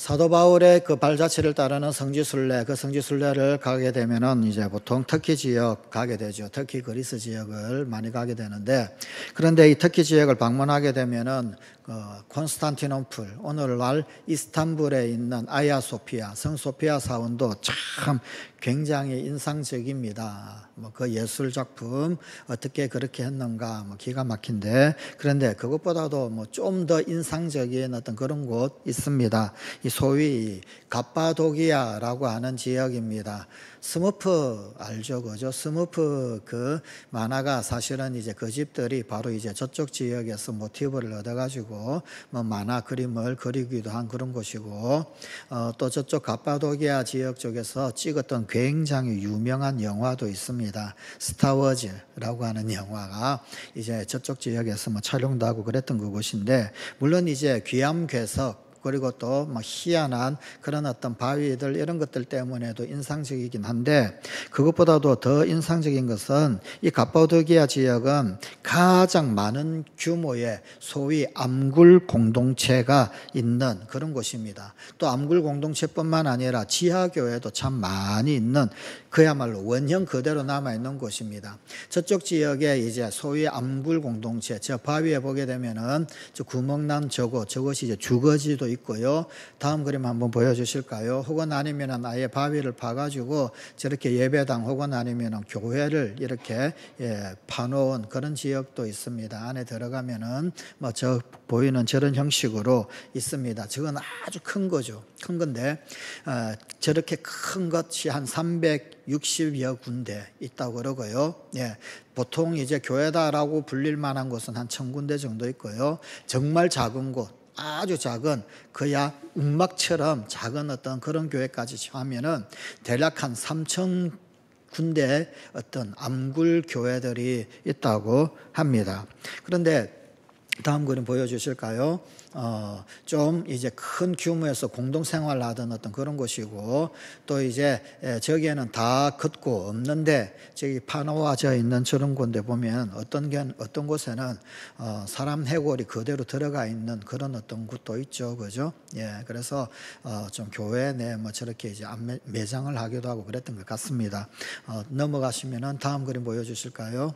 사도 바울의 그 발자취를 따르는 성지순례, 그 성지순례를 가게 되면은 이제 보통 터키 지역 가게 되죠. 터키 그리스 지역을 많이 가게 되는데, 그런데 이 터키 지역을 방문하게 되면은 콘스탄티노플, 오늘날 이스탄불에 있는 아야소피아, 성소피아 사원도 참 굉장히 인상적입니다. 그 예술 작품 어떻게 그렇게 했는가, 기가 막힌데, 그런데 그것보다도 좀 더 인상적인 어떤 그런 곳 있습니다. 이 소위 갑바도기아라고 하는 지역입니다. 스머프 알죠, 그죠? 스머프 그 만화가 사실은 이제 그 집들이 바로 이제 저쪽 지역에서 모티브를 얻어가지고 만화 그림을 그리기도 한 그런 곳이고, 또 저쪽 갑바도기아 지역 쪽에서 찍었던 굉장히 유명한 영화도 있습니다. 스타워즈라고 하는 영화가 이제 저쪽 지역에서 촬영도 하고 그랬던 그곳인데, 물론 이제 귀암괴석 그리고 또 희한한 그런 어떤 바위들 이런 것들 때문에도 인상적이긴 한데, 그것보다도 더 인상적인 것은 이 갑바도기아 지역은 가장 많은 규모의 소위 암굴 공동체가 있는 그런 곳입니다. 또 암굴 공동체뿐만 아니라 지하교회도 참 많이 있는, 그야말로 원형 그대로 남아있는 곳입니다. 저쪽 지역에 이제 소위 암굴 공동체, 저 바위에 보게 되면은 저 구멍난 저것이 이제 주거지도 있고요. 다음 그림 한번 보여주실까요? 혹은 아니면은 아예 바위를 파가지고 저렇게 예배당 혹은 아니면은 교회를 이렇게 파놓은 그런 지역도 있습니다. 안에 들어가면은 저 보이는 저런 형식으로 있습니다. 저건 아주 큰 거죠. 큰 건데 저렇게 큰 것이 한 360여 군데 있다고 그러고요. 보통 이제 교회다라고 불릴 만한 곳은 한 1000군데 정도 있고요. 정말 작은 곳, 아주 작은, 그야 움막처럼 작은 어떤 그런 교회까지 하면은 대략 한 3000 군데 어떤 암굴 교회들이 있다고 합니다. 그런데 다음 그림 보여주실까요? 좀 이제 큰 규모에서 공동생활을 하던 어떤 그런 곳이고, 또 이제 저기에는 다 걷고 없는데 저기 파놓아져 있는 저런 곳에 보면 어떤 곳에는 사람 해골이 그대로 들어가 있는 그런 어떤 곳도 있죠, 그죠? 그래서 좀 교회 내 저렇게 이제 매장을 하기도 하고 그랬던 것 같습니다. 넘어가시면은 다음 그림 보여주실까요?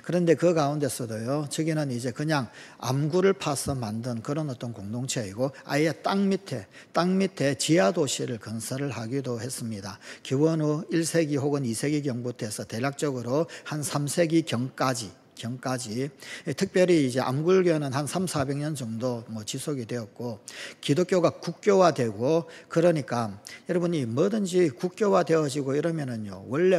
그런데 그 가운데서도요, 저기는 이제 그냥 암굴을 파서 만든 그런 어떤 공동체이고, 아예 땅 밑에 지하 도시를 건설을 하기도 했습니다. 기원 후 1세기 혹은 2세기 경부터 해서 대략적으로 한 3세기 경까지 특별히 이제 암굴교는 한 300~400년 정도 지속이 되었고, 기독교가 국교화되고, 그러니까 여러분이 뭐든지 국교화되어지고 이러면은요, 원래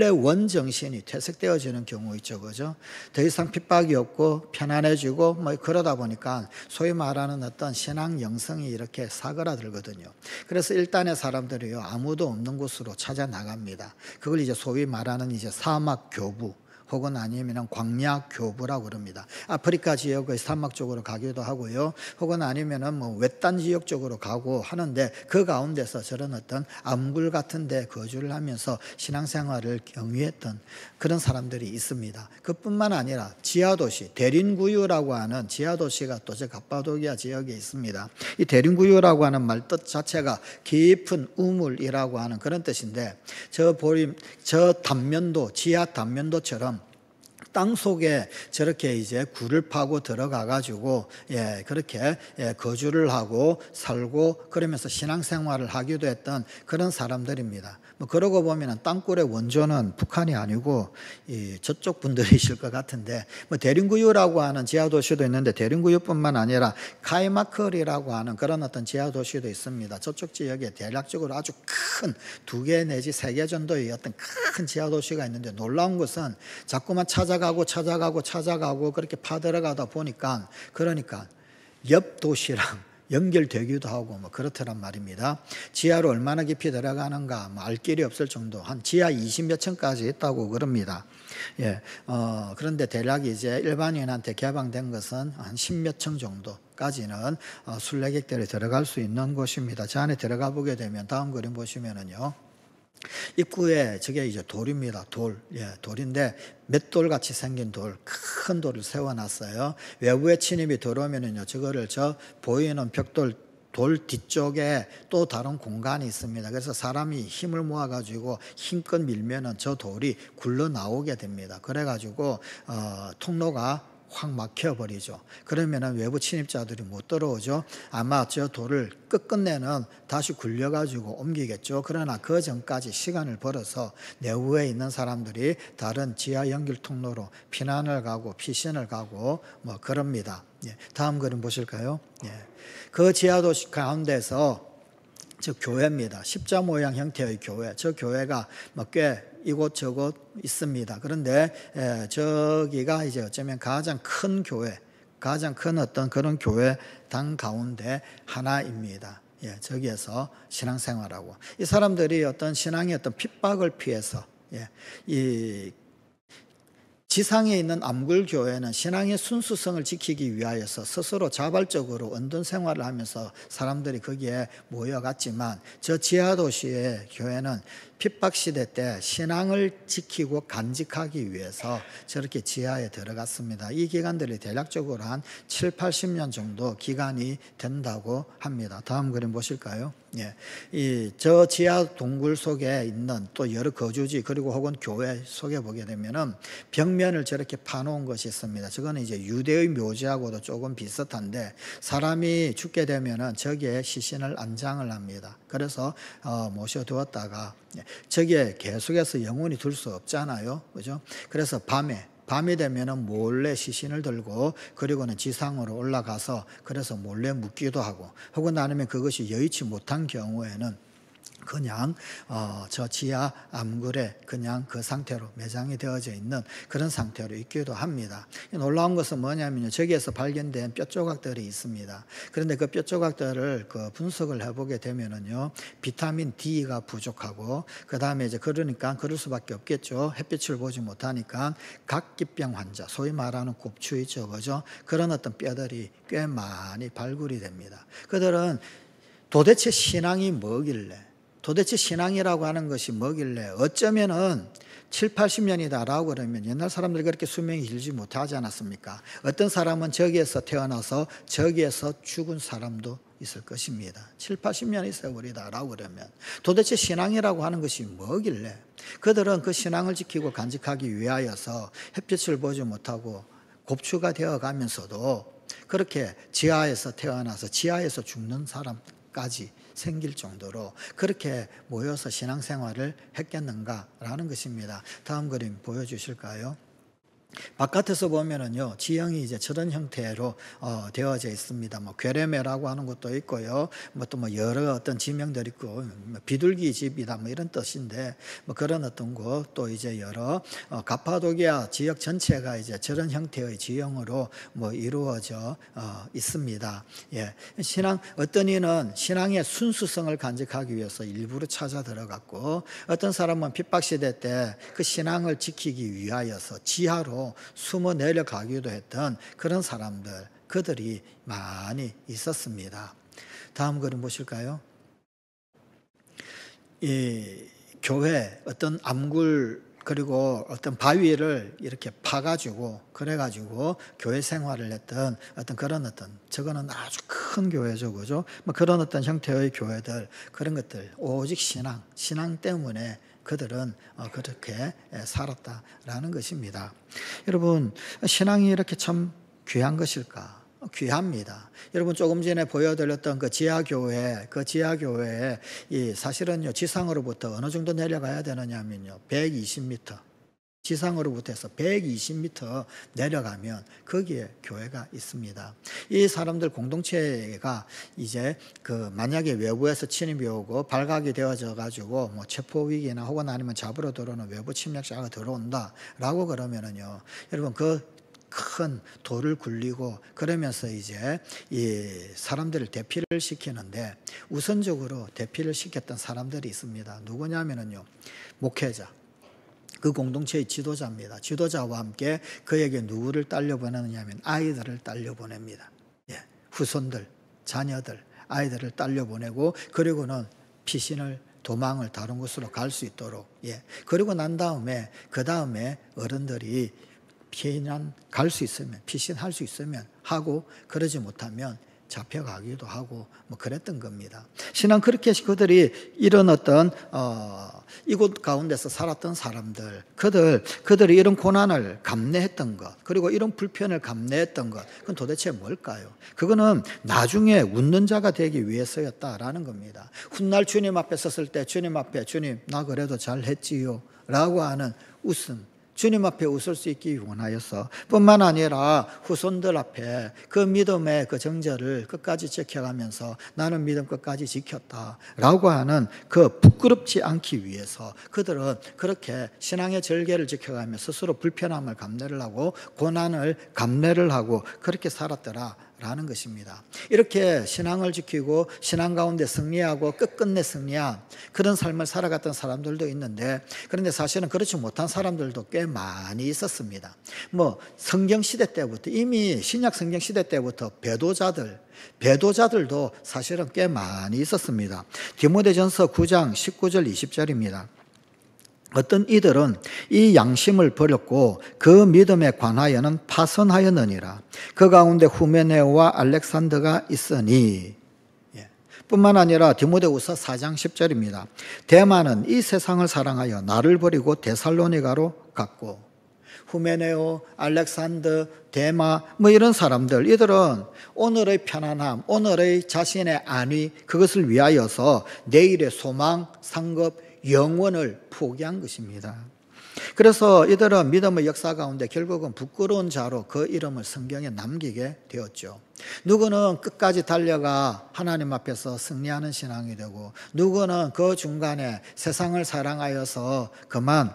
원정신이 퇴색되어지는 경우 있죠, 그죠? 더 이상 핍박이 없고 편안해지고 그러다 보니까 소위 말하는 어떤 신앙 영성이 이렇게 사그라들거든요. 그래서 일단의 사람들이요, 아무도 없는 곳으로 찾아 나갑니다. 그걸 이제 소위 말하는 이제 사막 교부 혹은 아니면 광야 교부라고 그럽니다. 아프리카 지역의 사막 쪽으로 가기도 하고요. 혹은 아니면은 외딴 지역 쪽으로 가고 하는데, 그 가운데서 저런 어떤 암굴 같은 데 거주를 하면서 신앙생활을 경유했던 그런 사람들이 있습니다. 그뿐만 아니라 지하도시, 대린구유라고 하는 지하도시가 또 저 갑바도기아 지역에 있습니다. 이 대린구유라고 하는 말 뜻 자체가 깊은 우물이라고 하는 그런 뜻인데, 저 단면도, 지하 단면도처럼 땅 속에 저렇게 이제 굴을 파고 들어가 가지고 그렇게 거주를 하고 살고 그러면서 신앙생활을 하기도 했던 그런 사람들입니다. 그러고 보면 땅굴의 원조는 북한이 아니고 저쪽 분들이실 것 같은데, 대림구유라고 하는 지하도시도 있는데, 대림구유뿐만 아니라 카이마클이라고 하는 그런 어떤 지하도시도 있습니다. 저쪽 지역에 대략적으로 아주 큰 2개 내지 3개 정도의 어떤 큰 지하도시가 있는데, 놀라운 것은 자꾸만 찾아가고 그렇게 파들어가다 보니까, 그러니까 옆 도시랑 연결되기도 하고 그렇더란 말입니다. 지하로 얼마나 깊이 들어가는가 알 길이 없을 정도, 한 지하 20몇 층까지 있다고 그럽니다. 그런데 대략 이제 일반인한테 개방된 것은 한 10몇 층 정도까지는 순례객들이 들어갈 수 있는 곳입니다. 저 안에 들어가 보게 되면 다음 그림 보시면은요, 입구에 저게 이제 돌입니다. 돌인데 맷돌같이 생긴 큰 돌을 세워놨어요. 외부의 침입이 들어오면은요, 저거를 저 보이는 벽돌 돌 뒤쪽에 또 다른 공간이 있습니다. 그래서 사람이 힘을 모아가지고 힘껏 밀면은 저 돌이 굴러 나오게 됩니다. 그래가지고 통로가 확 막혀버리죠. 그러면은 외부 침입자들이 못 들어오죠. 아마 저 돌을 끝끝내는 다시 굴려가지고 옮기겠죠. 그러나 그 전까지 시간을 벌어서 내부에 있는 사람들이 다른 지하 연결 통로로 피난을 가고 피신을 가고 뭐 그럽니다. 예. 다음 그림 보실까요? 예. 그 지하도시 가운데서 저 교회입니다. 십자 모양 형태의 교회. 저 교회가 뭐 꽤 이곳저곳 있습니다. 그런데 저기가 이제 어쩌면 가장 큰 교회, 가장 큰 어떤 그런 교회당 가운데 하나입니다. 예, 저기에서 신앙생활하고 이 사람들이 어떤 신앙의 어떤 핍박을 피해서 이 지상에 있는 암굴교회는 신앙의 순수성을 지키기 위하여서 스스로 자발적으로 은둔 생활을 하면서 사람들이 거기에 모여갔지만 저 지하도시의 교회는 핍박시대 때 신앙을 지키고 간직하기 위해서 저렇게 지하에 들어갔습니다. 이 기간들이 대략적으로 한 7, 80년 정도 기간이 된다고 합니다. 다음 그림 보실까요? 예. 저 지하 동굴 속에 있는 또 여러 거주지 그리고 혹은 교회 속에 보게 되면은 벽면을 저렇게 파놓은 것이 있습니다. 저거는 이제 유대의 묘지하고도 조금 비슷한데 사람이 죽게 되면은 저기에 시신을 안장을 합니다. 그래서 모셔두었다가 저기에 계속해서 영원히 둘 수 없잖아요. 그죠? 그래서 밤이 되면은 몰래 시신을 들고 그리고는 지상으로 올라가서 그래서 몰래 묻기도 하고 혹은 아니면 그것이 여의치 못한 경우에는 그냥 저 지하 암굴에 그냥 그 상태로 매장이 되어져 있는 그런 상태로 있기도 합니다. 놀라운 것은 뭐냐면요, 저기에서 발견된 뼈 조각들이 있습니다. 그런데 그 뼈 조각들을 그 분석을 해보게 되면은요, 비타민 D가 부족하고 그 다음에 이제 그러니까 그럴 수밖에 없겠죠. 햇빛을 보지 못하니까 각기병 환자, 소위 말하는 곱추이죠, 그죠? 그런 어떤 뼈들이 꽤 많이 발굴이 됩니다. 그들은 도대체 신앙이 뭐길래? 도대체 신앙이라고 하는 것이 뭐길래 어쩌면은 7, 80년이다라고 그러면 옛날 사람들이 그렇게 수명이 길지 못하지 않았습니까? 어떤 사람은 저기에서 태어나서 저기에서 죽은 사람도 있을 것입니다. 7, 80년 있어버리다라고 그러면 도대체 신앙이라고 하는 것이 뭐길래 그들은 그 신앙을 지키고 간직하기 위하여서 햇빛을 보지 못하고 곱추가 되어가면서도 그렇게 지하에서 태어나서 지하에서 죽는 사람까지 생길 정도로 그렇게 모여서 신앙생활을 했겠는가라는 것입니다. 다음 그림 보여주실까요? 바깥에서 보면은요, 지형이 이제 저런 형태로 되어져 있습니다. 뭐 괴레메라고 하는 것도 있고요, 뭐 또 뭐 여러 어떤 지명들이 있고, 뭐 비둘기 집이다 뭐 이런 뜻인데, 뭐 그런 어떤 곳 또 이제 여러 가파도기아 지역 전체가 이제 저런 형태의 지형으로 뭐 이루어져 있습니다. 예, 어떤 이는 신앙의 순수성을 간직하기 위해서 일부러 찾아 들어갔고, 어떤 사람은 핍박 시대 때 그 신앙을 지키기 위하여서 지하로 숨어 내려가기도 했던 그런 사람들, 그들이 많이 있었습니다. 다음 그림 보실까요? 이 교회 어떤 암굴 그리고 어떤 바위를 이렇게 파가지고 그래가지고 교회 생활을 했던 어떤 그런 어떤 저거는 아주 큰 교회죠, 그죠? 뭐 그런 어떤 형태의 교회들 그런 것들 오직 신앙 때문에 그들은 그렇게 살았다라는 것입니다. 여러분, 신앙이 이렇게 참 귀한 것일까? 귀합니다. 여러분, 조금 전에 보여드렸던 그 지하교회에 이 사실은요, 지상으로부터 어느 정도 내려가야 되느냐면요, 120m. 지상으로부터 해서 120m 내려가면 거기에 교회가 있습니다. 이 사람들 공동체가 이제 그 만약에 외부에서 침입이 오고 발각이 되어져 가지고 뭐 체포 위기나 혹은 아니면 잡으러 들어오는 외부 침략자가 들어온다라고 그러면은요, 여러분 그 큰 돌을 굴리고 그러면서 이제 이 사람들을 대피를 시키는데 우선적으로 대피를 시켰던 사람들이 있습니다. 누구냐면은요, 목회자. 그 공동체의 지도자입니다. 지도자와 함께 그에게 누구를 딸려보내느냐면 아이들을 딸려보냅니다. 예, 후손들, 자녀들, 아이들을 딸려보내고 그리고는 피신을 도망을 다른 곳으로 갈 수 있도록 그리고 난 다음에 그 다음에 어른들이 피난 갈 수 있으면 피신할 수 있으면 하고 그러지 못하면 잡혀가기도 하고 뭐 그랬던 겁니다. 신앙 그렇게 그들이 이런 어떤 이곳 가운데서 살았던 사람들, 그들이 이런 고난을 감내했던 것, 그리고 이런 불편을 감내했던 것, 그건 도대체 뭘까요? 그거는 나중에 웃는 자가 되기 위해서였다라는 겁니다. 훗날 주님 앞에 섰을 때 주님 앞에 주님 나 그래도 잘했지요 라고 하는 웃음, 주님 앞에 웃을 수 있기 원하여서 뿐만 아니라 후손들 앞에 그 믿음의 그 정절을 끝까지 지켜가면서 나는 믿음 끝까지 지켰다라고 하는 그 부끄럽지 않기 위해서 그들은 그렇게 신앙의 절개를 지켜가며 스스로 불편함을 감내를 하고 고난을 감내를 하고 그렇게 살았더라 라는 것입니다. 이렇게 신앙을 지키고 신앙 가운데 승리하고 끝끝내 승리한 그런 삶을 살아갔던 사람들도 있는데, 그런데 사실은 그렇지 못한 사람들도 꽤 많이 있었습니다. 뭐 성경 시대 때부터, 이미 신약 성경 시대 때부터 배도자들도 사실은 꽤 많이 있었습니다. 디모데전서 9장 19절 20절입니다. 어떤 이들은 이 양심을 버렸고 그 믿음에 관하여는 파선하였느니라. 그 가운데 후메네오와 알렉산더가 있으니, 뿐만 아니라 디모데후서 4장 10절입니다. 데마는 이 세상을 사랑하여 나를 버리고 데살로니가로 갔고, 후메네오, 알렉산더, 데마 뭐 이런 사람들, 이들은 오늘의 편안함, 오늘의 자신의 안위, 그것을 위하여서 내일의 소망, 상급, 영원을 포기한 것입니다. 그래서 이들은 믿음의 역사 가운데 결국은 부끄러운 자로 그 이름을 성경에 남기게 되었죠. 누구는 끝까지 달려가 하나님 앞에서 승리하는 신앙이 되고, 누구는 그 중간에 세상을 사랑하여서 그만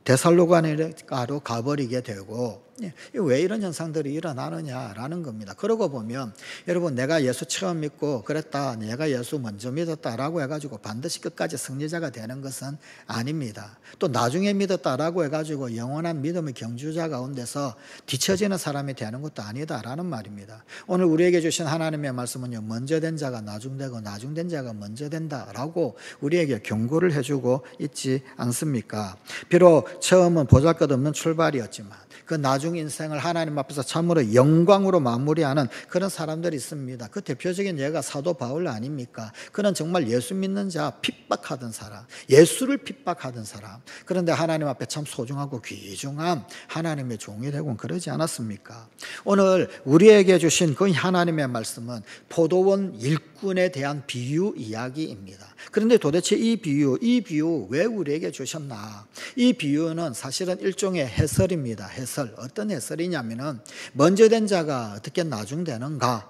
데살로니가로 가버리게 되고, 왜 이런 현상들이 일어나느냐라는 겁니다. 그러고 보면 여러분, 내가 예수 처음 믿고 그랬다, 내가 예수 먼저 믿었다라고 해가지고 반드시 끝까지 승리자가 되는 것은 아닙니다. 또 나중에 믿었다라고 해가지고 영원한 믿음의 경주자 가운데서 뒤처지는 사람이 되는 것도 아니다라는 말입니다. 오늘 우리에게 주신 하나님의 말씀은요, 먼저 된 자가 나중되고 나중된 자가 먼저 된다라고 우리에게 경고를 해주고 있지 않습니까? 비록 처음은 보잘것없는 출발이었지만 그 나중 인생을 하나님 앞에서 참으로 영광으로 마무리하는 그런 사람들이 있습니다. 그 대표적인 예가 사도 바울 아닙니까? 그는 정말 예수 믿는 자 핍박하던 사람, 예수를 핍박하던 사람, 그런데 하나님 앞에 참 소중하고 귀중한 하나님의 종이 되곤 그러지 않았습니까? 오늘 우리에게 주신 그 하나님의 말씀은 포도원 일꾼에 대한 비유 이야기입니다. 그런데 도대체 이 비유 왜 우리에게 주셨나? 이 비유는 사실은 일종의 해설입니다. 해설. 어떤 해설이냐면은 먼저 된 자가 어떻게 나중 되는가,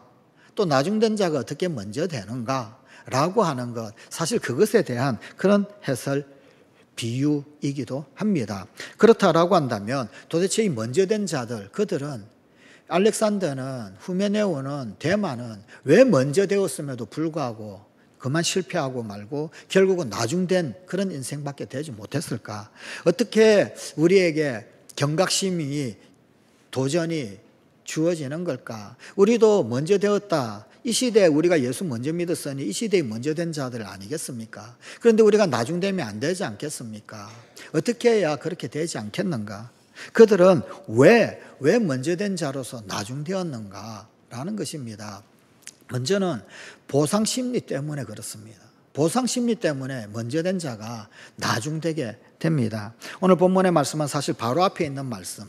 또 나중 된 자가 어떻게 먼저 되는가 라고 하는 것, 사실 그것에 대한 그런 해설 비유이기도 합니다. 그렇다라고 한다면 도대체 이 먼저 된 자들, 그들은 알렉산더는, 후메네오는, 데마는 왜 먼저 되었음에도 불구하고 그만 실패하고 말고 결국은 나중된 그런 인생밖에 되지 못했을까? 어떻게 우리에게 경각심이, 도전이 주어지는 걸까? 우리도 먼저 되었다. 이 시대에 우리가 예수 먼저 믿었으니 이 시대에 먼저 된 자들 아니겠습니까? 그런데 우리가 나중 되면 안 되지 않겠습니까? 어떻게 해야 그렇게 되지 않겠는가? 그들은 왜 먼저 된 자로서 나중 되었는가? 라는 것입니다. 먼저는 보상심리 때문에 그렇습니다. 보상심리 때문에 먼저 된 자가 나중되게 됩니다. 오늘 본문의 말씀은 사실 바로 앞에 있는 말씀,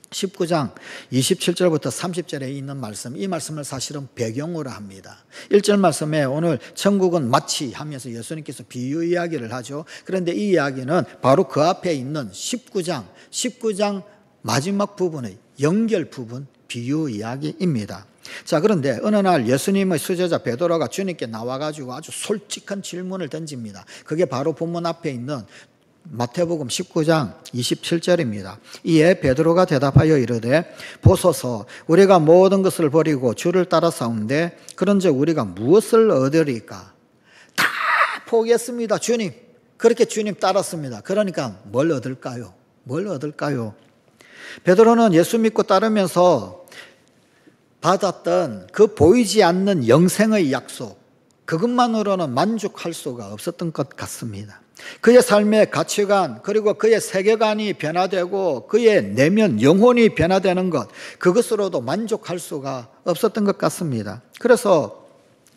19장 27절부터 30절에 있는 말씀, 이 말씀을 사실은 배경으로 합니다. 1절 말씀에 오늘 천국은 마치 하면서 예수님께서 비유 이야기를 하죠. 그런데 이 이야기는 바로 그 앞에 있는 19장 마지막 부분의 연결 부분 비유 이야기입니다. 자, 그런데 어느 날 예수님의 수제자 베드로가 주님께 나와가지고 아주 솔직한 질문을 던집니다. 그게 바로 본문 앞에 있는 마태복음 19장 27절입니다. 이에 베드로가 대답하여 이르되 보소서, 우리가 모든 것을 버리고 주를 따라 싸운데 그런즉 우리가 무엇을 얻으리까? 다 포기했습니다. 주님, 그렇게 주님 따랐습니다. 그러니까 뭘 얻을까요? 베드로는 예수 믿고 따르면서 받았던 그 보이지 않는 영생의 약속, 그것만으로는 만족할 수가 없었던 것 같습니다. 그의 삶의 가치관 그리고 그의 세계관이 변화되고 그의 내면 영혼이 변화되는 것, 그것으로도 만족할 수가 없었던 것 같습니다. 그래서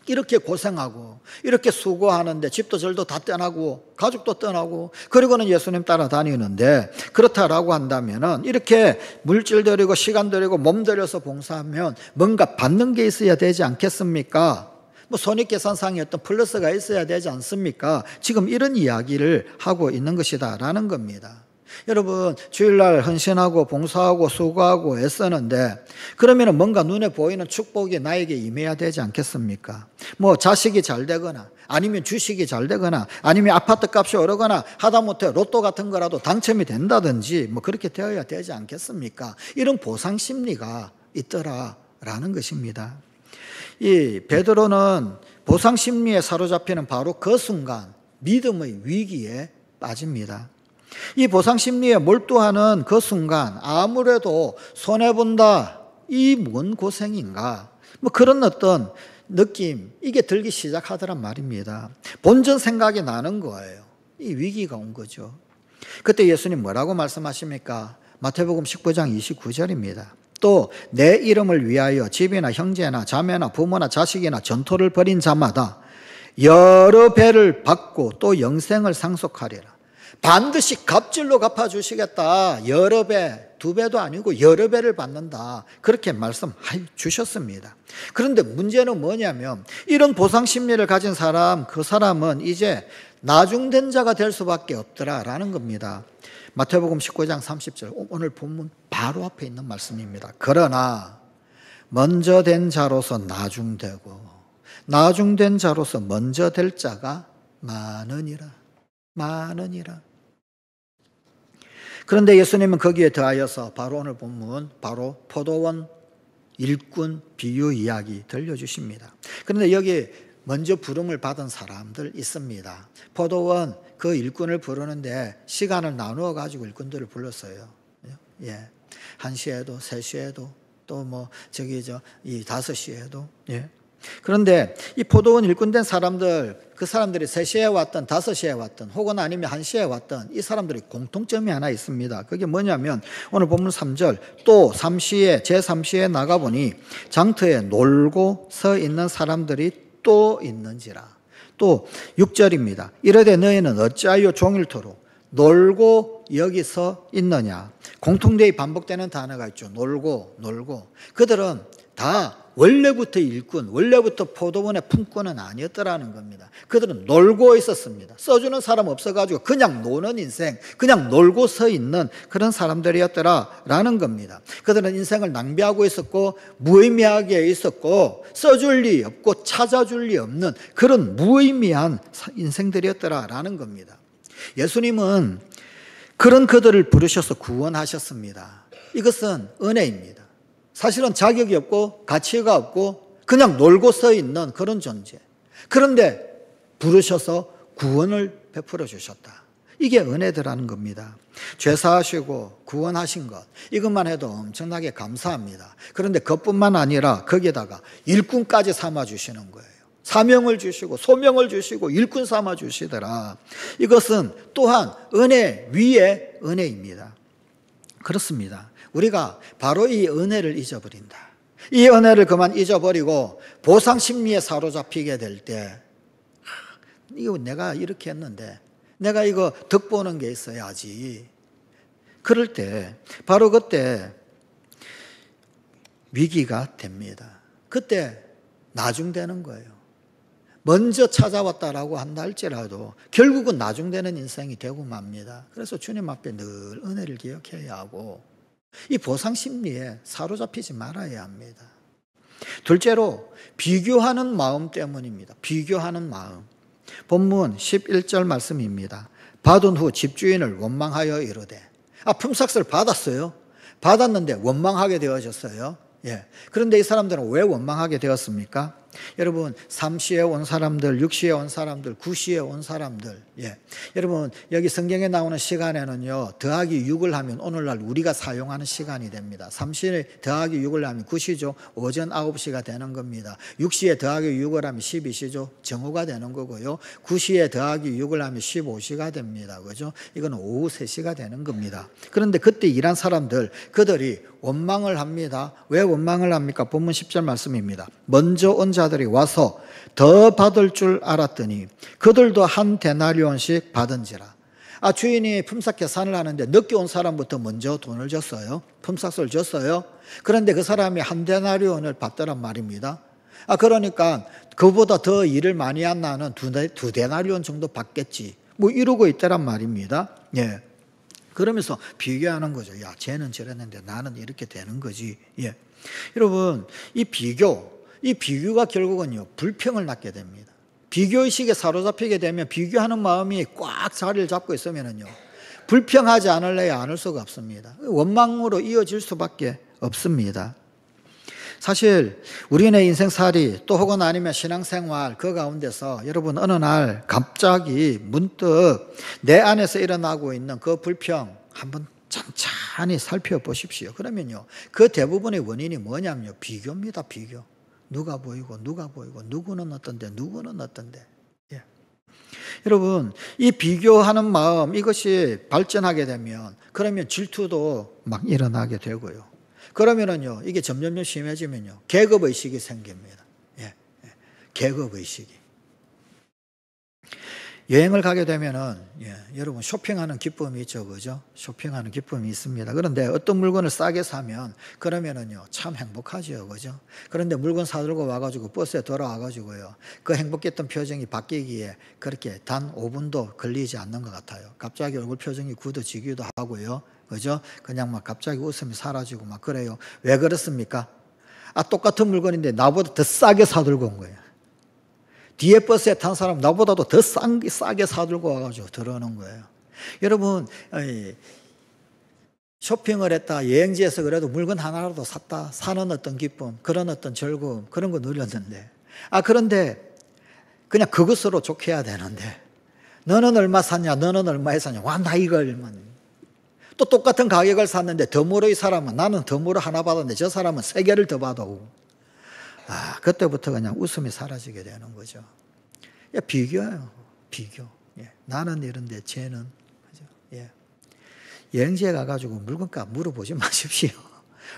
이렇게 고생하고 이렇게 수고하는데 집도 절도 다 떠나고 가족도 떠나고 그리고는 예수님 따라다니는데, 그렇다라고 한다면은 이렇게 물질 들이고 시간 들이고 몸 들여서 봉사하면 뭔가 받는 게 있어야 되지 않겠습니까? 뭐 손익계산상의 어떤 플러스가 있어야 되지 않습니까? 지금 이런 이야기를 하고 있는 것이다라는 겁니다. 여러분, 주일날 헌신하고 봉사하고 수고하고 애쓰는데 그러면 뭔가 눈에 보이는 축복이 나에게 임해야 되지 않겠습니까? 뭐 자식이 잘 되거나 아니면 주식이 잘 되거나 아니면 아파트 값이 오르거나 하다못해 로또 같은 거라도 당첨이 된다든지 뭐 그렇게 되어야 되지 않겠습니까? 이런 보상 심리가 있더라라는 것입니다. 이 베드로는 보상 심리에 사로잡히는 바로 그 순간 믿음의 위기에 빠집니다. 이 보상 심리에 몰두하는 그 순간 아무래도 손해본다, 이 뭔 고생인가, 뭐 그런 어떤 느낌, 이게 들기 시작하더란 말입니다. 본전 생각이 나는 거예요. 이 위기가 온 거죠. 그때 예수님 뭐라고 말씀하십니까? 마태복음 19장 29절입니다. 또 내 이름을 위하여 집이나 형제나 자매나 부모나 자식이나 전토를 벌인 자마다 여러 배를 받고 또 영생을 상속하리라. 반드시 갑질로 갚아주시겠다. 여러 배, 두 배도 아니고 여러 배를 받는다. 그렇게 말씀해 주셨습니다. 그런데 문제는 뭐냐면 이런 보상 심리를 가진 사람, 그 사람은 이제 나중된 자가 될 수밖에 없더라라는 겁니다. 마태복음 19장 30절, 오늘 본문 바로 앞에 있는 말씀입니다. 그러나 먼저 된 자로서 나중되고 나중된 자로서 먼저 될 자가 많으니라. 많으니라. 그런데 예수님은 거기에 더하여서 바로 오늘 본문, 바로 포도원 일꾼 비유 이야기 들려주십니다. 그런데 여기 먼저 부름을 받은 사람들 있습니다. 포도원 그 일꾼을 부르는데 시간을 나누어 가지고 일꾼들을 불렀어요. 예. 1시에도 3시에도 또 뭐 이 5시에도. 예. 그런데 이 포도원 일꾼된 사람들, 그 사람들이 3시에 왔든 5시에 왔든 혹은 아니면 1시에 왔든 이 사람들이 공통점이 하나 있습니다. 그게 뭐냐면 오늘 본문 3절, 또 제3시에 나가보니 장터에 놀고 서 있는 사람들이 또 있는지라. 또 6절입니다. 이르되 너희는 어찌하여 종일토록 놀고 여기 서 있느냐. 공통되이 반복되는 단어가 있죠. 놀고. 그들은 다 원래부터 일꾼, 원래부터 포도원의 품꾼은 아니었더라는 겁니다. 그들은 놀고 있었습니다. 써주는 사람 없어가지고 그냥 노는 인생, 그냥 놀고 서 있는 그런 사람들이었더라라는 겁니다. 그들은 인생을 낭비하고 있었고 무의미하게 있었고 써줄 리 없고 찾아줄 리 없는 그런 무의미한 인생들이었더라라는 겁니다. 예수님은 그런 그들을 부르셔서 구원하셨습니다. 이것은 은혜입니다. 사실은 자격이 없고 가치가 없고 그냥 놀고 서 있는 그런 존재. 그런데 부르셔서 구원을 베풀어 주셨다. 이게 은혜더라는 겁니다. 죄 사하시고 구원하신 것, 이것만 해도 엄청나게 감사합니다. 그런데 그것뿐만 아니라 거기에다가 일꾼까지 삼아 주시는 거예요. 사명을 주시고 소명을 주시고 일꾼 삼아 주시더라. 이것은 또한 은혜 위에 은혜입니다. 그렇습니다. 우리가 바로 이 은혜를 잊어버린다. 이 은혜를 그만 잊어버리고 보상 심리에 사로잡히게 될 때, 이거 내가 이렇게 했는데 내가 이거 덕보는 게 있어야지. 그럴 때 바로 그때 위기가 됩니다. 그때 나중되는 거예요. 먼저 찾아왔다라고 한다 할지라도 결국은 나중되는 인생이 되고 맙니다. 그래서 주님 앞에 늘 은혜를 기억해야 하고 이 보상 심리에 사로잡히지 말아야 합니다. 둘째로 비교하는 마음 때문입니다. 비교하는 마음. 본문 11절 말씀입니다. 받은 후 집주인을 원망하여 이르되, 품삯을 받았어요. 받았는데 원망하게 되어졌어요. 예. 그런데 이 사람들은 왜 원망하게 되었습니까? 여러분 3시에 온 사람들, 6시에 온 사람들, 9시에 온 사람들. 여러분 여기 성경에 나오는 시간에는요, 더하기 6을 하면 오늘날 우리가 사용하는 시간이 됩니다. 3시에 더하기 6을 하면 9시죠. 오전 9시가 되는 겁니다. 6시에 더하기 6을 하면 12시죠. 정오가 되는 거고요. 9시에 더하기 6을 하면 15시가 됩니다. 그죠? 이건 오후 3시가 되는 겁니다. 그런데 그때 일한 사람들, 그들이 원망을 합니다. 왜 원망을 합니까? 본문 10절 말씀입니다. 먼저 온 자들이 와서 더 받을 줄 알았더니 그들도 한 데나리온씩 받은지라. 주인이 품삯 계산을 하는데 늦게 온 사람부터 먼저 돈을 줬어요. 품삯을 줬어요. 그런데 그 사람이 한 데나리온을 받더란 말입니다. 그러니까 그보다 더 일을 많이 한 나는 두 데나리온 정도 받겠지. 뭐 이러고 있더란 말입니다. 그러면서 비교하는 거죠. 야, 쟤는 저랬는데 나는 이렇게 되는 거지. 여러분, 이 비교가 결국은요, 불평을 낳게 됩니다. 비교의식에 사로잡히게 되면 비교하는 마음이 꽉 자리를 잡고 있으면요, 불평하지 않을래야 않을 수가 없습니다. 원망으로 이어질 수밖에 없습니다. 사실 우리네 인생살이 또 혹은 아니면 신앙생활 그 가운데서 여러분 어느 날 갑자기 문득 내 안에서 일어나고 있는 그 불평 한번 천천히 살펴보십시오. 그러면요, 그 대부분의 원인이 뭐냐면요, 비교입니다. 비교. 누가 보이고 누구는 어떤데 누구는 어떤데. 여러분 이 비교하는 마음, 이것이 발전하게 되면 그러면 질투도 막 일어나게 되고요. 그러면은요, 이게 점점 심해지면요, 계급의식이 생깁니다. 계급의식이. 여행을 가게 되면은, 여러분 쇼핑하는 기쁨이 있죠. 그죠? 쇼핑하는 기쁨이 있습니다. 그런데 어떤 물건을 싸게 사면, 그러면은요, 참 행복하죠. 그죠? 그런데 물건 사들고 와가지고 버스에 돌아와가지고요, 그 행복했던 표정이 바뀌기에 그렇게 단 5분도 걸리지 않는 것 같아요. 갑자기 얼굴 표정이 굳어지기도 하고요. 그죠? 그냥 막 갑자기 웃음이 사라지고 막 그래요. 왜 그렇습니까? 똑같은 물건인데 나보다 더 싸게 사들고 온 거예요. 뒤에 버스에 탄 사람 나보다도 더 싸게 사들고 와가지고 들어오는 거예요. 여러분, 쇼핑을 했다, 여행지에서 그래도 물건 하나라도 샀다, 사는 어떤 기쁨, 그런 어떤 즐거움, 그런 거 누렸는데, 그런데 그냥 그것으로 좋게해야 되는데, 너는 얼마 샀냐, 너는 얼마에 샀냐, 와, 나 이거 얼마냐. 또 똑같은 가격을 샀는데 덤으로의 사람은, 나는 덤으로 하나 받았는데 저 사람은 3개를 더 받아오고, 그때부터 그냥 웃음이 사라지게 되는 거죠. 비교예요. 비교. 나는 이런데 쟤는. 그죠? 여행지에 가가지고 물건값 물어보지 마십시오.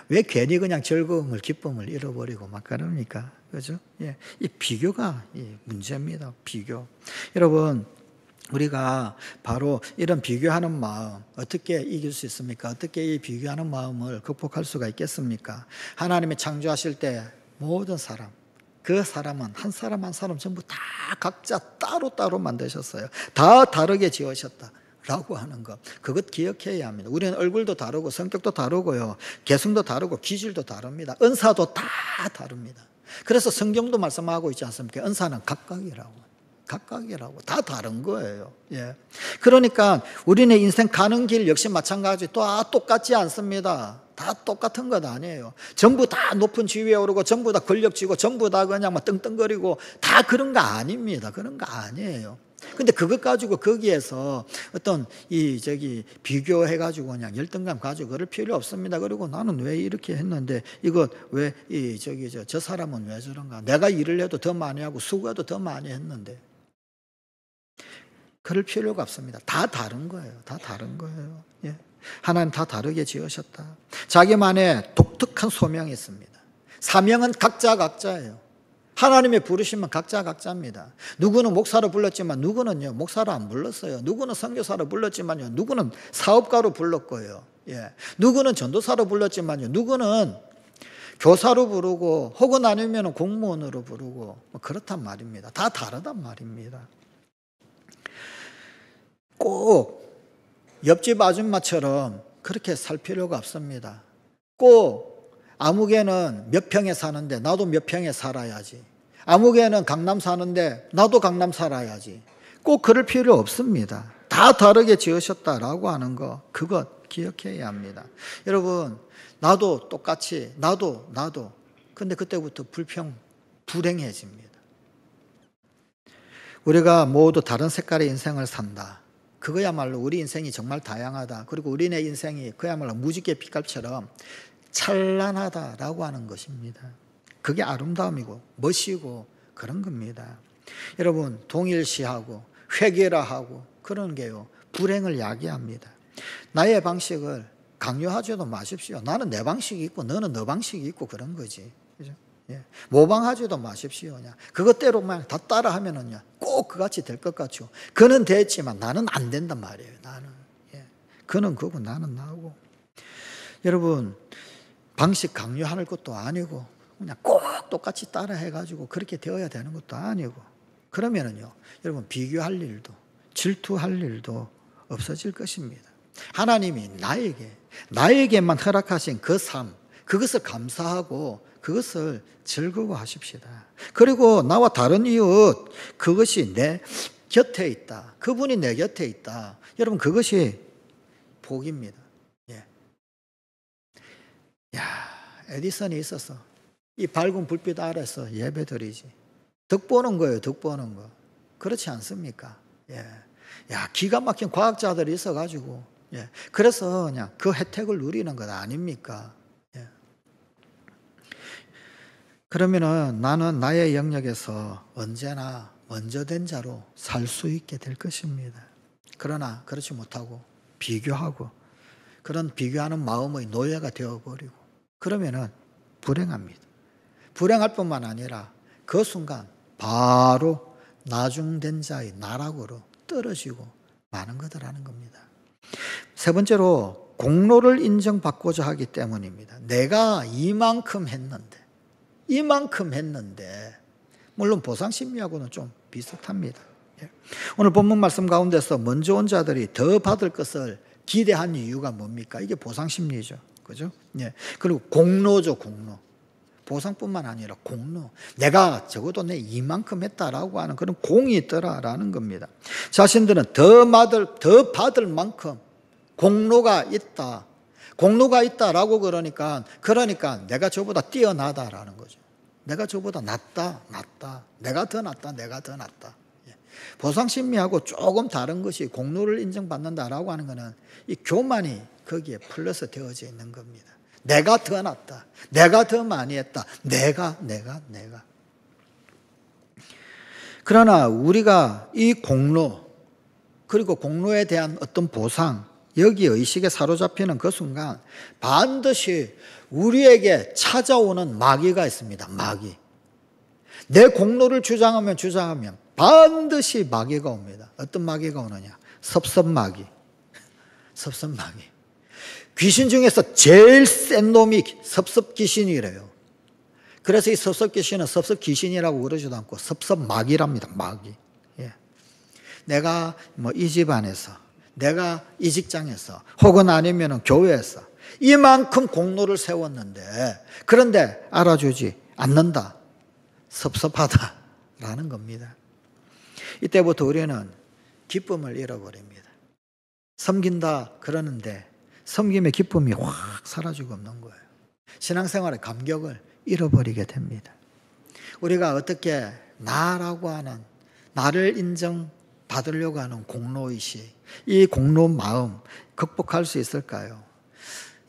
왜 괜히 그냥 즐거움을, 기쁨을 잃어버리고 막 그럽니까? 그죠? 이 비교가 문제입니다. 비교. 여러분, 우리가 바로 이런 비교하는 마음 어떻게 이길 수 있습니까? 어떻게 이 비교하는 마음을 극복할 수가 있겠습니까? 하나님이 창조하실 때 모든 사람, 그 사람은 한 사람 한 사람 전부 다 각자 따로따로 만드셨어요. 다 다르게 지으셨다라고 하는 것, 그것 기억해야 합니다. 우리는 얼굴도 다르고 성격도 다르고요, 개성도 다르고 기질도 다릅니다. 은사도 다 다릅니다. 그래서 성경도 말씀하고 있지 않습니까? 은사는 각각이라고 다 다른 거예요. 그러니까 우리네 인생 가는 길 역시 마찬가지, 똑같지 않습니다. 다 똑같은 것 아니에요. 전부 다 높은 지위에 오르고 전부 다 권력지고 전부 다 그냥 막 떵떵거리고 다 그런 거 아닙니다. 그런 거 아니에요. 근데 그것 가지고 거기에서 어떤 비교해 가지고 그냥 열등감 가지고 그럴 필요 없습니다. 그리고 나는 왜 이렇게 했는데 이거 왜 저 사람은 왜 저런가? 내가 일을 해도 더 많이 하고 수고해도 더 많이 했는데. 그럴 필요가 없습니다. 다 다른 거예요. 다 다른 거예요. 하나님 다 다르게 지으셨다. 자기만의 독특한 소명이 있습니다. 사명은 각자예요. 하나님의 부르시면 각자입니다. 누구는 목사로 불렀지만 누구는요, 목사로 안 불렀어요. 누구는 선교사로 불렀지만요, 누구는 사업가로 불렀고요. 누구는 전도사로 불렀지만요, 누구는 교사로 부르고 혹은 아니면 공무원으로 부르고 그렇단 말입니다. 다 다르단 말입니다. 꼭 옆집 아줌마처럼 그렇게 살 필요가 없습니다. 꼭 아무개는 몇 평에 사는데 나도 몇 평에 살아야지. 아무개는 강남 사는데 나도 강남 살아야지. 꼭 그럴 필요 없습니다. 다 다르게 지으셨다라고 하는 거, 그것 기억해야 합니다. 여러분, 나도 똑같이, 나도. 근데 그때부터 불행해집니다. 우리가 모두 다른 색깔의 인생을 산다. 그거야말로 우리 인생이 정말 다양하다. 그리고 우리네 인생이 그야말로 무지개 빛깔처럼 찬란하다라고 하는 것입니다. 그게 아름다움이고 멋이고 그런 겁니다. 여러분, 동일시하고 회개라하고 그런 게요, 불행을 야기합니다. 나의 방식을 강요하지도 마십시오. 나는 내 방식이 있고 너는 너 방식이 있고 그런 거지. 그죠? 예. 모방하지도 마십시오. 그냥 그것대로만 다 따라하면은요, 꼭 그같이 될 것 같죠. 그는 됐지만 나는 안 된단 말이에요. 나는. 예. 그는 그고 나는 나고. 여러분, 방식 강요하는 것도 아니고 그냥 꼭 똑같이 따라 해가지고 그렇게 되어야 되는 것도 아니고, 그러면은요, 여러분, 비교할 일도 질투할 일도 없어질 것입니다. 하나님이 나에게만 허락하신 그 삶, 그것을 감사하고 그것을 즐거워하십시다. 그리고 나와 다른 이웃, 그것이 내 곁에 있다. 그분이 내 곁에 있다. 여러분, 그것이 복입니다. 예. 야, 에디슨이 있어서 이 밝은 불빛 아래서 예배드리지. 덕 보는 거예요, 덕 보는 거. 그렇지 않습니까? 예. 야, 기가 막힌 과학자들이 있어가지고, 예. 그래서 그냥 그 혜택을 누리는 것 아닙니까? 예. 그러면은 나는 나의 영역에서 언제나 먼저 된 자로 살 수 있게 될 것입니다. 그러나 그렇지 못하고 비교하고 그런 비교하는 마음의 노예가 되어버리고 그러면은 불행합니다. 불행할 뿐만 아니라 그 순간 바로 나중된 자의 나락으로 떨어지고 마는 거더라는 겁니다. 세 번째로 공로를 인정받고자 하기 때문입니다. 내가 이만큼 했는데 물론 보상심리하고는 좀 비슷합니다. 오늘 본문 말씀 가운데서 먼저 온 자들이 더 받을 것을 기대한 이유가 뭡니까? 이게 보상심리죠. 그죠? 예. 그리고 공로죠, 공로. 보상뿐만 아니라 공로. 내가 적어도 내 이만큼 했다라고 하는 그런 공이 있더라라는 겁니다. 자신들은 더 받을 만큼 공로가 있다. 공로가 있다라고 그러니까 내가 저보다 뛰어나다라는 거죠. 내가 저보다 낫다. 내가 더 낫다. 보상심리하고 조금 다른 것이 공로를 인정받는다라고 하는 것은 이 교만이 거기에 플러스 되어져 있는 겁니다. 내가 더 낫다. 내가 더 많이 했다. 내가. 그러나 우리가 이 공로, 그리고 공로에 대한 어떤 보상, 여기 의식에 사로잡히는 그 순간 반드시 우리에게 찾아오는 마귀가 있습니다. 마귀. 내 공로를 주장하면 반드시 마귀가 옵니다. 어떤 마귀가 오느냐? 섭섭마귀. 귀신 중에서 제일 센 놈이 섭섭귀신이래요. 그래서 이 섭섭귀신은 섭섭귀신이라고 그러지도 않고 섭섭마귀랍니다. 마귀. 예. 내가 이 집안에서, 내가 이 직장에서, 혹은 아니면 교회에서 이만큼 공로를 세웠는데 그런데 알아주지 않는다. 섭섭하다라는 겁니다. 이때부터 우리는 기쁨을 잃어버립니다. 섬긴다 그러는데 섬김의 기쁨이 확 사라지고 없는 거예요. 신앙생활의 감격을 잃어버리게 됩니다. 우리가 어떻게 나라고 하는, 나를 인정받으려고 하는 공로의식, 이 공로 마음 극복할 수 있을까요?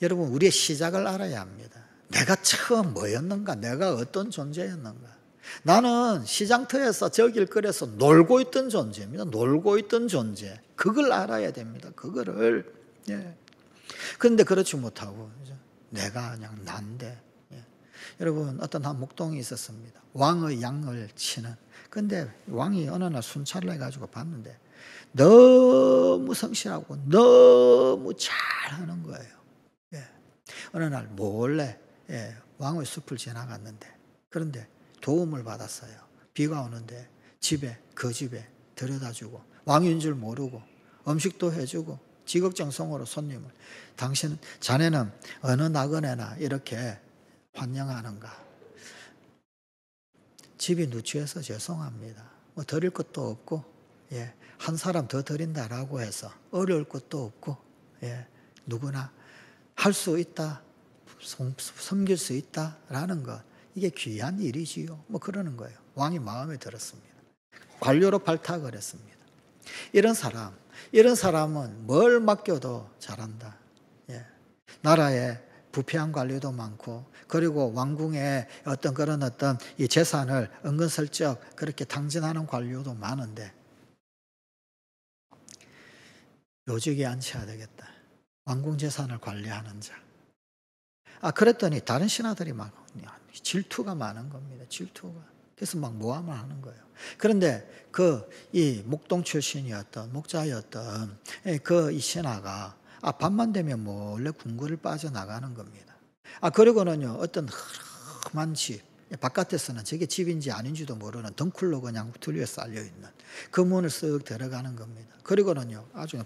여러분, 우리의 시작을 알아야 합니다. 내가 처음 뭐였는가? 내가 어떤 존재였는가? 나는 시장터에서 저 길거리에서 놀고 있던 존재입니다. 놀고 있던 존재. 그걸 알아야 됩니다. 그거를. 예. 그런데 그렇지 못하고 내가 그냥 난데. 예. 여러분, 어떤 한 목동이 있었습니다. 왕의 양을 치는. 근데 왕이 어느 날 순찰을 해가지고 봤는데 너무 성실하고 너무 잘하는 거예요. 예. 어느 날 몰래 왕의 숲을 지나갔는데, 그런데 도움을 받았어요. 비가 오는데 그 집에 데려다주고, 왕인 줄 모르고 음식도 해주고 지극정성으로 손님을, 자네는 어느 나그네나 이렇게 환영하는가? 집이 누추해서 죄송합니다. 뭐 드릴 것도 없고, 한 사람 더 드린다라고 해서 어려울 것도 없고, 누구나 할 수 있다, 섬길 수 있다라는 것, 이게 귀한 일이지요. 뭐 그러는 거예요. 왕이 마음에 들었습니다. 관료로 발탁을 했습니다. 이런 사람은 뭘 맡겨도 잘한다. 예. 나라에 부패한 관리도 많고, 그리고 왕궁의 그런 이 재산을 은근슬쩍 그렇게 탕진하는 관료도 많은데, 요직에 앉혀야 되겠다. 왕궁 재산을 관리하는 자. 그랬더니 다른 신하들이 막 질투가 많은 겁니다. 질투가. 그래서 막 모함을 하는 거예요. 그런데 이 목동 출신이었던 목자였던 이 신하가 밤만 되면 몰래 궁궐을 빠져나가는 겁니다. 그리고는요, 어떤 험한 집, 바깥에서는 저게 집인지 아닌지도 모르는 덩쿨로 그냥 둘러싸여 있는 그 문을 쓱 들어가는 겁니다. 그리고는요, 아주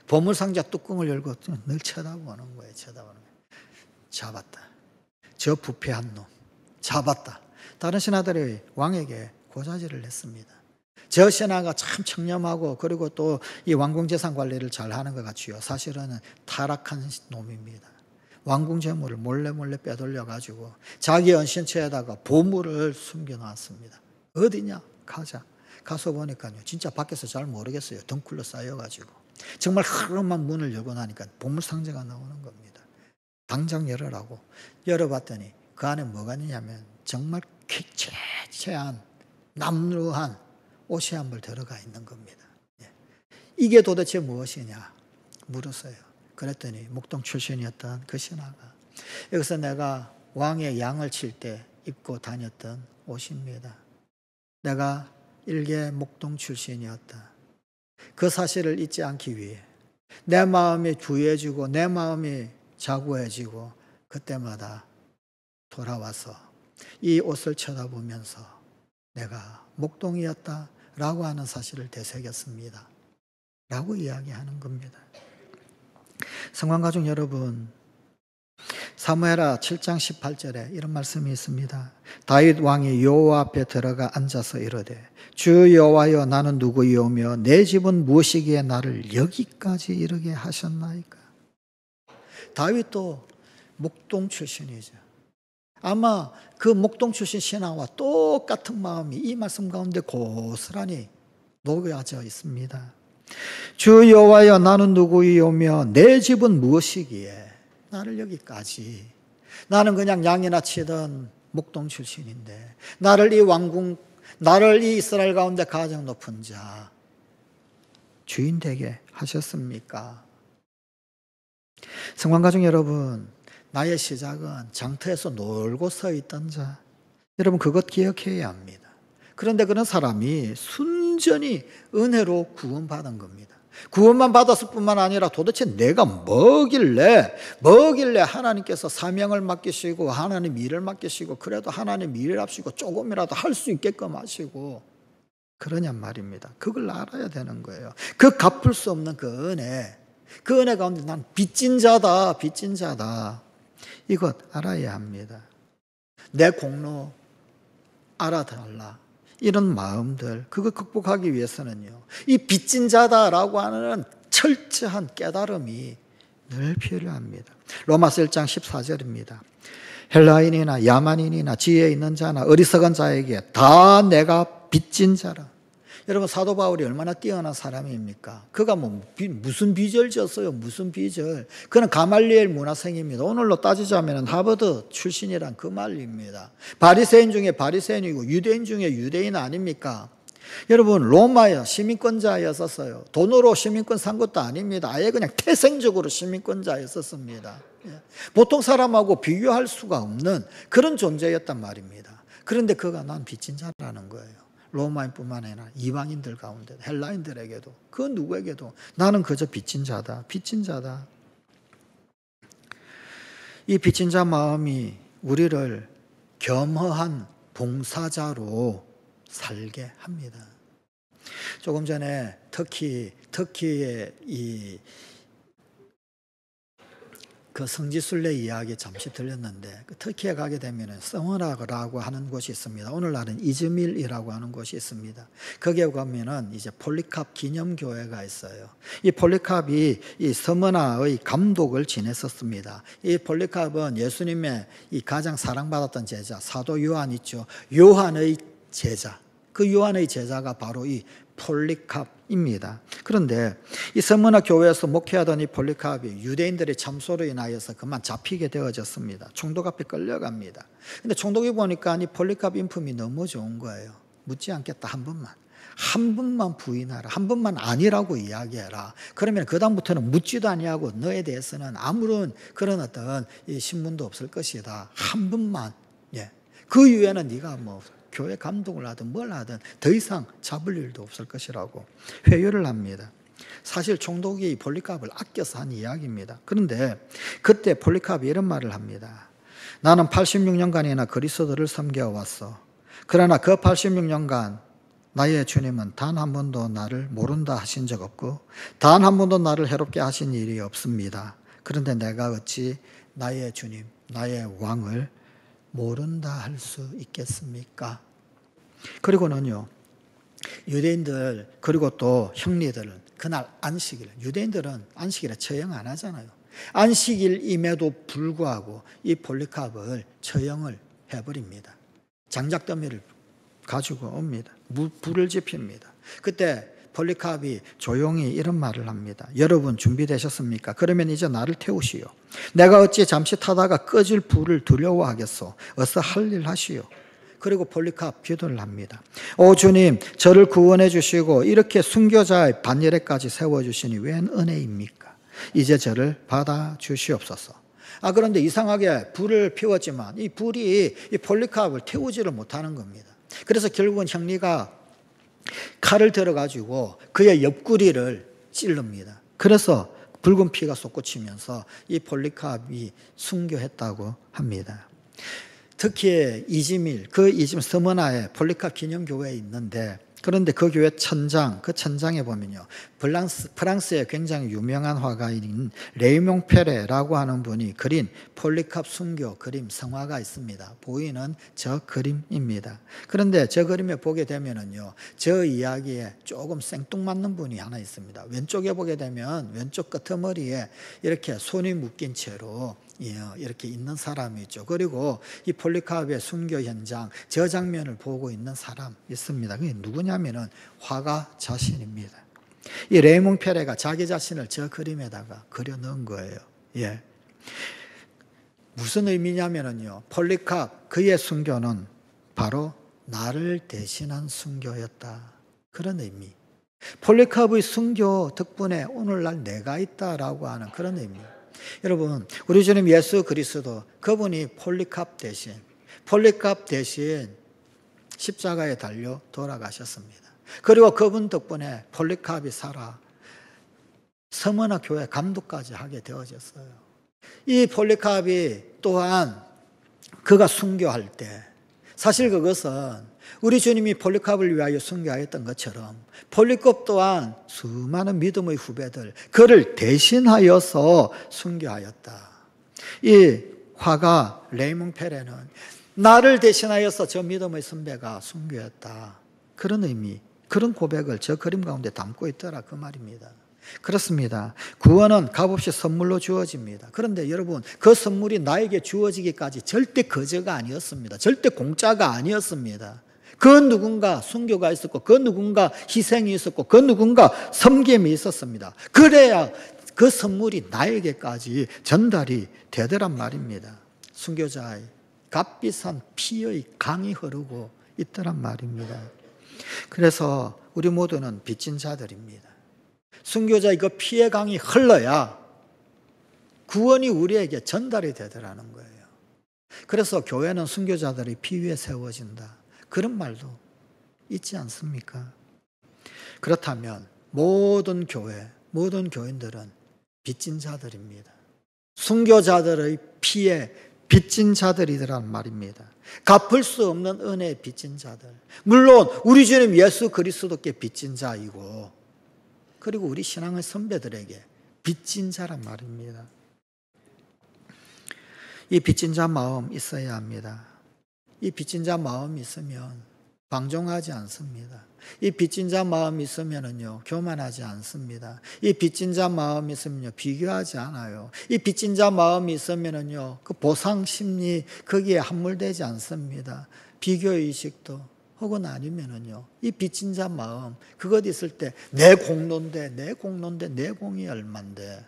보물상자 뚜껑을 열고 늘 쳐다보는 거예요. 잡았다. 저 부패한 놈 잡았다. 다른 신하들이 왕에게 고자질을 했습니다. 저 신하가 참 청렴하고, 그리고 또 이 왕궁 재산 관리를 잘하는 것 같지요. 사실은 타락한 놈입니다. 왕궁 재물을 몰래 빼돌려 가지고 자기 은신처에다가 보물을 숨겨놨습니다. 어디냐? 가서 보니까요, 진짜 밖에서 잘 모르겠어요. 덩쿨로 쌓여가지고 정말 흐름한 문을 열고 나니까 보물 상자가 나오는 겁니다. 당장 열으라고 열어봤더니 그 안에 뭐가 있냐면 정말 쾌쾌한 남루한 옷이 한 벌 들어가 있는 겁니다. 이게 도대체 무엇이냐 물었어요. 그랬더니 목동 출신이었던 그 신하가, 여기서 내가 왕의 양을 칠 때 입고 다녔던 옷입니다. 내가 일개 목동 출신이었다. 그 사실을 잊지 않기 위해 내 마음이 주해지고 내 마음이 자고해지고 그때마다 돌아와서 이 옷을 쳐다보면서 내가 목동이었다라고 하는 사실을 되새겼습니다. 라고 이야기하는 겁니다. 성관가족 여러분, 사무엘하 7장 18절에 이런 말씀이 있습니다. 다윗 왕이 여호와 앞에 들어가 앉아서 이르되 주 여호와여, 나는 누구이오며 내 집은 무엇이기에 나를 여기까지 이르게 하셨나이까. 다윗도 목동 출신이죠. 아마 그 목동 출신 신하와 똑같은 마음이 이 말씀 가운데 고스란히 녹여져 있습니다. 주 여호와여, 나는 누구이오며 내 집은 무엇이기에 나를 여기까지. 나는 그냥 양이나 치던 목동 출신인데 나를 이 왕궁, 나를 이 이스라엘 가운데 가장 높은 자 주인 되게 하셨습니까? 성관가족 여러분, 나의 시작은 장터에서 놀고 서 있던 자, 여러분 그것 기억해야 합니다. 그런데 그런 사람이 순전히 은혜로 구원받은 겁니다. 구원만 받았을 뿐만 아니라 도대체 내가 뭐길래 하나님께서 사명을 맡기시고 하나님 일을 맡기시고 그래도 하나님 일을 합시고 조금이라도 할 수 있게끔 하시고 그러냔 말입니다. 그걸 알아야 되는 거예요. 그 갚을 수 없는 그 은혜 가운데 난 빚진 자다. 이것 알아야 합니다. 내 공로 알아달라. 이런 마음들, 그거 극복하기 위해서는요, 이 빚진 자다라고 하는 철저한 깨달음이 늘 필요합니다. 로마서 1장 14절입니다. 헬라인이나 야만인이나 지혜 있는 자나 어리석은 자에게 다 내가 빚진 자라. 여러분, 사도 바울이 얼마나 뛰어난 사람입니까? 그가 무슨 빚을 졌어요? 무슨 빚을? 그는 가말리엘 문화생입니다. 오늘로 따지자면 하버드 출신이란 그 말입니다. 바리새인 중에 바리새인이고 유대인 중에 유대인 아닙니까? 여러분, 로마의 시민권자였었어요. 돈으로 시민권 산 것도 아닙니다. 아예 그냥 태생적으로 시민권자였었습니다. 보통 사람하고 비교할 수가 없는 그런 존재였단 말입니다. 그런데 그가 난 빚진 자라는 거예요. 로마인뿐만 아니라 이방인들 가운데, 헬라인들에게도, 그 누구에게도 나는 그저 빚진 자다. 이 빚진 자 마음이 우리를 겸허한 봉사자로 살게 합니다. 조금 전에 터키의 그 성지순례 이야기 잠시 들렸는데 터키에 가게 되면 서머나라고 하는 곳이 있습니다. 오늘날은 이즈밀이라고 하는 곳이 있습니다. 거기에 가면은 이제 폴리캅 기념교회가 있어요. 이 폴리캅이 이 서머나의 감독을 지냈었습니다. 이 폴리캅은 예수님의 이 가장 사랑받았던 제자 사도 요한 있죠. 요한의 제자. 그 요한의 제자가 바로 이 폴리캅입니다. 그런데 이 서머나 교회에서 목회하던 이 폴리캅이 유대인들의 참소로 인하여서 그만 잡히게 되어졌습니다. 총독 앞에 끌려갑니다. 근데 총독이 보니까 이 폴리캅 인품이 너무 좋은 거예요. 묻지 않겠다, 한 번만 부인하라, 한 번만 아니라고 이야기해라. 그러면 그 다음부터는 묻지도 아니하고 너에 대해서는 아무런 그런 어떤 신문도 없을 것이다. 한 번만. 그 이후에는 네가 뭐 교회 감독을 하든 뭘 하든 더 이상 잡을 일도 없을 것이라고 회유를 합니다. 사실 총독이 폴리캅을 아껴서 한 이야기입니다. 그런데 그때 폴리캅이 이런 말을 합니다. 나는 86년간이나 그리스도를 섬겨왔어. 그러나 그 86년간 나의 주님은 단 한 번도 나를 모른다 하신 적 없고 단 한 번도 나를 해롭게 하신 일이 없습니다. 그런데 내가 어찌 나의 주님, 나의 왕을 모른다 할 수 있겠습니까? 그리고는요, 유대인들 그리고 또 형리들은 그날 안식일, 유대인들은 안식일에 처형 안 하잖아요. 안식일임에도 불구하고 이 폴리캅을 처형을 해버립니다. 장작더미를 가지고 옵니다. 불을 지핍니다. 그때 폴리캅이 조용히 이런 말을 합니다. 여러분 준비되셨습니까? 그러면 이제 나를 태우시오. 내가 어찌 잠시 타다가 꺼질 불을 두려워하겠소. 어서 할 일 하시오. 그리고 폴리캅 기도를 합니다. 오 주님, 저를 구원해 주시고 이렇게 순교자의 반열에까지 세워주시니 웬 은혜입니까? 이제 저를 받아 주시옵소서. 그런데 이상하게 불을 피웠지만 이 불이 이 폴리캅을 태우지를 못하는 겁니다. 그래서 결국은 형리가 칼을 들어가지고 그의 옆구리를 찔릅니다. 그래서 붉은 피가 솟구치면서 이 폴리캅이 순교했다고 합니다. 특히 이즈밀, 그 이즈밀 서머나에 폴리캅 기념교회에 있는데 그런데 그 교회 천장, 그 천장에 보면요. 프랑스의 굉장히 유명한 화가인 레이몽 페레라고 하는 분이 그린 폴리캅 순교 그림 성화가 있습니다. 보이는 저 그림입니다. 그런데 저 그림에 보게 되면은요. 저 이야기에 조금 생뚱맞는 분이 하나 있습니다. 왼쪽에 보게 되면 왼쪽 끄트머리에 이렇게 손이 묶인 채로 이렇게 있는 사람이 있죠. 그리고 이 폴리캅의 순교 현장 저 장면을 보고 있는 사람 있습니다. 그게 누구냐면은 화가 자신입니다. 이 레이몽 페레가 자기 자신을 저 그림에다가 그려 넣은 거예요. 무슨 의미냐면은요. 폴리캅 그의 순교는 바로 나를 대신한 순교였다. 그런 의미. 폴리캅의 순교 덕분에 오늘날 내가 있다라고 하는 그런 의미. 여러분, 우리 주님 예수 그리스도 그분이 폴리캅 대신 십자가에 달려 돌아가셨습니다. 그리고 그분 덕분에 폴리캅이 살아 서머나 교회 감독까지 하게 되어졌어요. 이 폴리캅이 또한 그가 순교할 때 사실 그것은 우리 주님이 폴리캅을 위하여 순교하였던 것처럼 폴리캅 또한 수많은 믿음의 후배들 그를 대신하여서 순교하였다. 이 화가 레이몽 페레는 나를 대신하여서 저 믿음의 선배가 순교했다. 그런 의미, 그런 고백을 저 그림 가운데 담고 있더라 그 말입니다. 그렇습니다. 구원은 값없이 선물로 주어집니다. 그런데 여러분 그 선물이 나에게 주어지기까지 절대 거저가 아니었습니다. 절대 공짜가 아니었습니다. 그 누군가 순교가 있었고 그 누군가 희생이 있었고 그 누군가 섬김이 있었습니다. 그래야 그 선물이 나에게까지 전달이 되더란 말입니다. 순교자의 값비싼 피의 강이 흐르고 있더란 말입니다. 그래서 우리 모두는 빚진 자들입니다. 순교자의 그 피의 강이 흘러야 구원이 우리에게 전달이 되더라는 거예요. 그래서 교회는 순교자들의 피 위에 세워진다. 그런 말도 있지 않습니까? 그렇다면 모든 교회, 모든 교인들은 빚진 자들입니다. 순교자들의 피에 빚진 자들이란 말입니다. 갚을 수 없는 은혜에 빚진 자들. 물론 우리 주님 예수 그리스도께 빚진 자이고 그리고 우리 신앙의 선배들에게 빚진 자란 말입니다. 이 빚진 자 마음 있어야 합니다. 이 빚진 자 마음이 있으면 방종하지 않습니다. 이 빚진 자 마음이 있으면은요, 교만하지 않습니다. 이 빚진 자 마음이 있으면요, 비교하지 않아요. 이 빚진 자 마음이 있으면은요, 그 보상 심리 거기에 함몰되지 않습니다. 비교 의식도 혹은 아니면은요, 이 빚진 자 마음 그것 있을 때 내 공로인데 내 공이 얼만데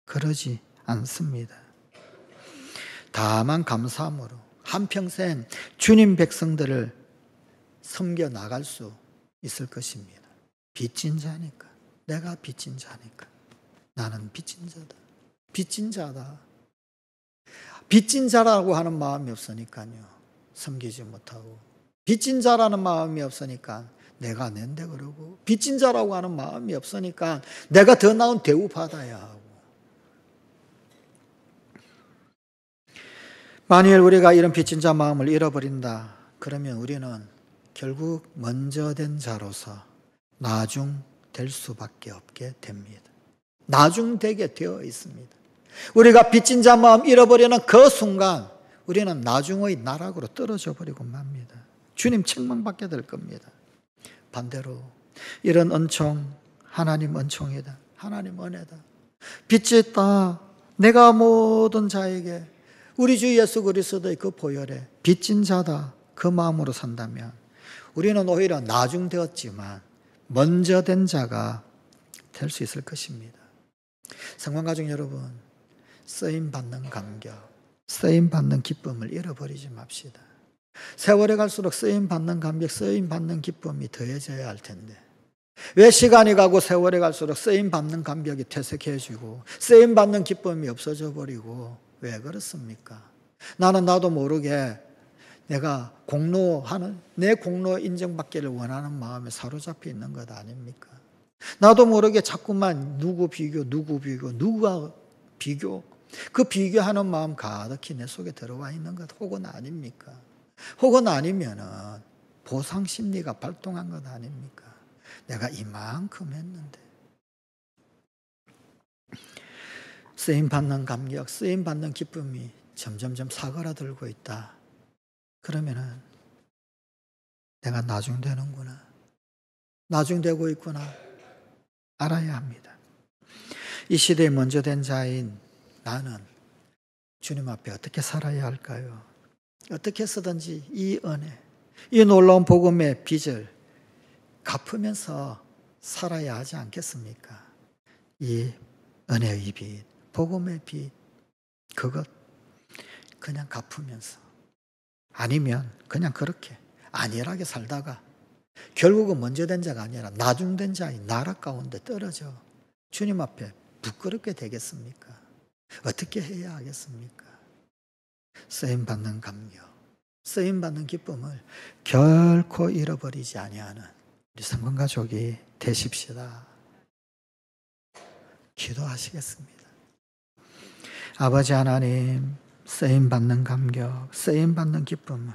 그러지 않습니다. 다만 감사함으로 한평생 주님 백성들을 섬겨 나갈 수 있을 것입니다. 빚진 자니까. 내가 빚진 자니까. 나는 빚진 자다. 빚진 자다. 빚진 자라고 하는 마음이 없으니까요, 섬기지 못하고, 빚진 자라는 마음이 없으니까 내가 낸데 그러고, 빚진 자라고 하는 마음이 없으니까 내가 더 나은 대우 받아야 하고. 만일 우리가 이런 빚진 자 마음을 잃어버린다 그러면 우리는 결국 먼저 된 자로서 나중 될 수밖에 없게 됩니다. 나중되게 되어 있습니다. 우리가 빚진 자 마음 잃어버리는 그 순간 우리는 나중의 나락으로 떨어져 버리고 맙니다. 주님 책망받게 될 겁니다. 반대로 이런 은총, 하나님 은총이다. 하나님 은혜다. 빚졌다. 내가 모든 자에게 우리 주 예수 그리스도의 그 보혈에 빚진 자다. 그 마음으로 산다면 우리는 오히려 나중되었지만 먼저 된 자가 될 수 있을 것입니다. 성관가족 여러분, 쓰임받는 감격, 쓰임받는 기쁨을 잃어버리지 맙시다. 세월이 갈수록 쓰임받는 감격, 쓰임받는 기쁨이 더해져야 할 텐데 왜 시간이 가고 세월이 갈수록 쓰임받는 감격이 퇴색해지고 쓰임받는 기쁨이 없어져 버리고 왜 그렇습니까? 나도 모르게 내가 내 공로 인정받기를 원하는 마음에 사로잡혀 있는 것 아닙니까? 나도 모르게 자꾸만 누가 비교, 그 비교하는 마음 가득히 내 속에 들어와 있는 것 혹은 아닙니까? 혹은 아니면은 보상 심리가 발동한 것 아닙니까? 내가 이만큼 했는데. 쓰임받는 감격, 쓰임받는 기쁨이 점점점 사그라들고 있다. 그러면은 내가 나중되는구나. 나중되고 있구나. 알아야 합니다. 이 시대에 먼저 된 자인 나는 주님 앞에 어떻게 살아야 할까요? 어떻게 해서든지 이 은혜, 이 놀라운 복음의 빚을 갚으면서 살아야 하지 않겠습니까? 이 은혜의 빚, 복음의 빚, 그것 그냥 갚으면서, 아니면 그냥 그렇게 안일하게 살다가 결국은 먼저 된 자가 아니라 나중된 자의 나락 가운데 떨어져 주님 앞에 부끄럽게 되겠습니까? 어떻게 해야 하겠습니까? 쓰임받는 감격, 쓰임받는 기쁨을 결코 잃어버리지 아니하는 우리 성건가족이 되십시다. 기도하시겠습니다. 아버지 하나님, 쓰임받는 감격, 쓰임받는 기쁨을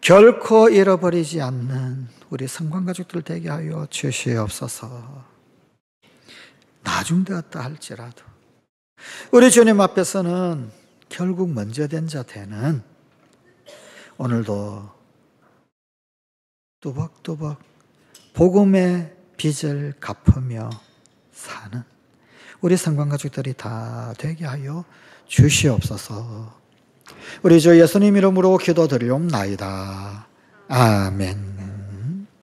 결코 잃어버리지 않는 우리 성관가족들 되게 하여 주시옵소서. 나중되었다 할지라도 우리 주님 앞에서는 결국 먼저 된 자 되는 오늘도 뚜벅뚜벅 복음의 빚을 갚으며 사는 우리 성관가족들이 다 되게 하여 주시옵소서. 우리 주 예수님 이름으로 기도드리옵나이다. 아멘.